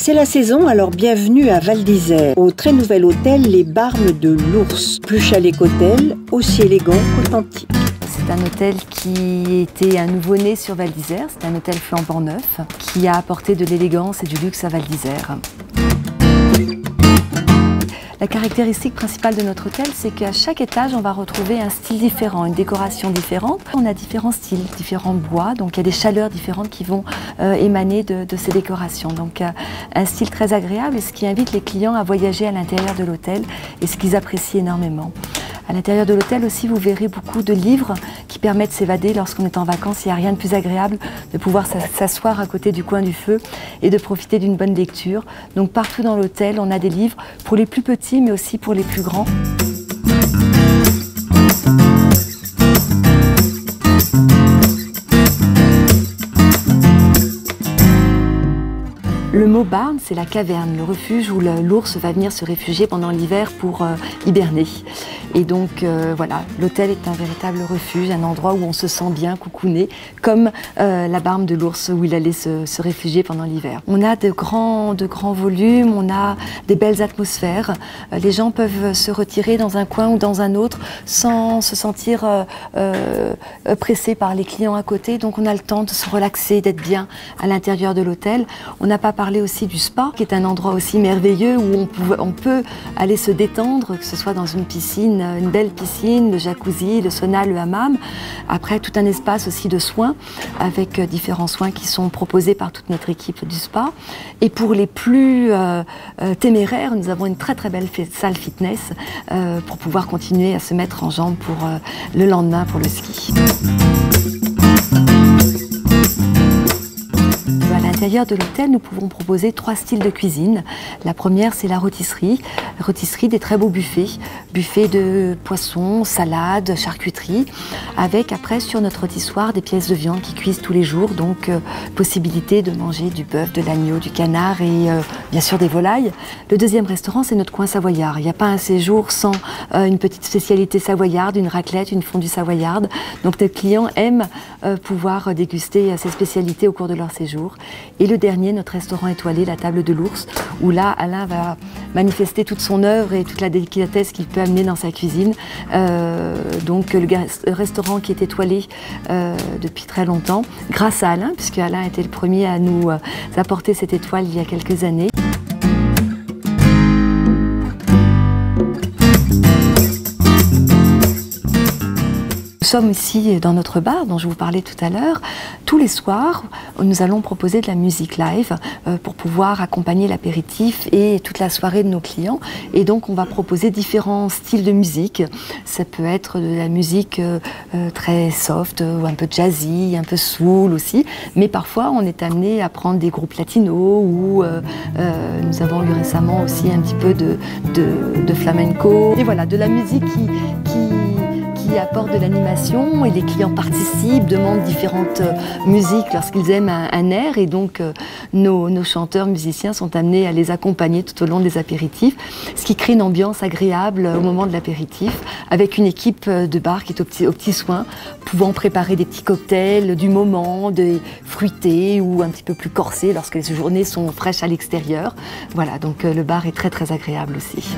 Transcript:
C'est la saison, alors bienvenue à Val d'Isère, au très nouvel hôtel Les Barmes de l'Ours. Plus chalet qu'hôtel, aussi élégant qu'authentique. C'est un hôtel qui était un nouveau-né sur Val d'Isère. C'est un hôtel flambant neuf qui a apporté de l'élégance et du luxe à Val d'Isère. La caractéristique principale de notre hôtel, c'est qu'à chaque étage, on va retrouver un style différent, une décoration différente. On a différents styles, différents bois, donc il y a des chaleurs différentes qui vont émaner de ces décorations. Donc un style très agréable et ce qui invite les clients à voyager à l'intérieur de l'hôtel et ce qu'ils apprécient énormément. À l'intérieur de l'hôtel aussi, vous verrez beaucoup de livres qui permettent de s'évader lorsqu'on est en vacances. Il n'y a rien de plus agréable de pouvoir s'asseoir à côté du coin du feu et de profiter d'une bonne lecture. Donc partout dans l'hôtel, on a des livres pour les plus petits, mais aussi pour les plus grands. Le mot barn, c'est la caverne, le refuge où l'ours va venir se réfugier pendant l'hiver pour hiberner. Et donc voilà, l'hôtel est un véritable refuge, un endroit où on se sent bien coucouné, comme la barme de l'ours où il allait se réfugier pendant l'hiver. On a de grands volumes, on a des belles atmosphères. Les gens peuvent se retirer dans un coin ou dans un autre sans se sentir pressés par les clients à côté. Donc on a le temps de se relaxer, d'être bien à l'intérieur de l'hôtel. On n'a pas parlé aussi du spa, qui est un endroit aussi merveilleux où on peut aller se détendre, que ce soit dans une piscine, une belle piscine, le jacuzzi, le sauna, le hammam. Après, tout un espace aussi de soins, avec différents soins qui sont proposés par toute notre équipe du spa. Et pour les plus téméraires, nous avons une très très belle salle fitness pour pouvoir continuer à se mettre en jambes pour le lendemain pour le ski. À l'intérieur de l'hôtel, nous pouvons proposer 3 styles de cuisine. La première, c'est la rôtisserie. La rôtisserie, des très beaux buffets. Buffets de poissons, salades, charcuterie. Avec après, sur notre rôtissoir, des pièces de viande qui cuisent tous les jours. Donc, possibilité de manger du bœuf, de l'agneau, du canard et bien sûr des volailles. Le deuxième restaurant, c'est notre coin savoyard. Il n'y a pas un séjour sans une petite spécialité savoyarde, une raclette, une fondue savoyarde. Donc, nos clients aiment pouvoir déguster ces spécialités au cours de leur séjour. Et le dernier, notre restaurant étoilé, la Table de l'Ours, où là, Alain va manifester toute son œuvre et toute la délicatesse qu'il peut amener dans sa cuisine. Donc le restaurant qui est étoilé depuis très longtemps, grâce à Alain, puisque Alain était le premier à nous apporter cette étoile il y a quelques années. Nous sommes ici dans notre bar dont je vous parlais tout à l'heure. Tous les soirs, nous allons proposer de la musique live pour pouvoir accompagner l'apéritif et toute la soirée de nos clients. Et donc on va proposer différents styles de musique. Ça peut être de la musique très soft, ou un peu jazzy, un peu soul aussi. Mais parfois on est amené à prendre des groupes latinos ou nous avons eu récemment aussi un petit peu de flamenco. Et voilà, de la musique qui apporte de l'animation et les clients participent, demandent différentes musiques lorsqu'ils aiment un air et donc nos chanteurs, musiciens sont amenés à les accompagner tout au long des apéritifs, ce qui crée une ambiance agréable au moment de l'apéritif avec une équipe de bar qui est aux petits soins, pouvant préparer des petits cocktails du moment, des fruités ou un petit peu plus corsés lorsque les journées sont fraîches à l'extérieur. Voilà, donc le bar est très très agréable aussi.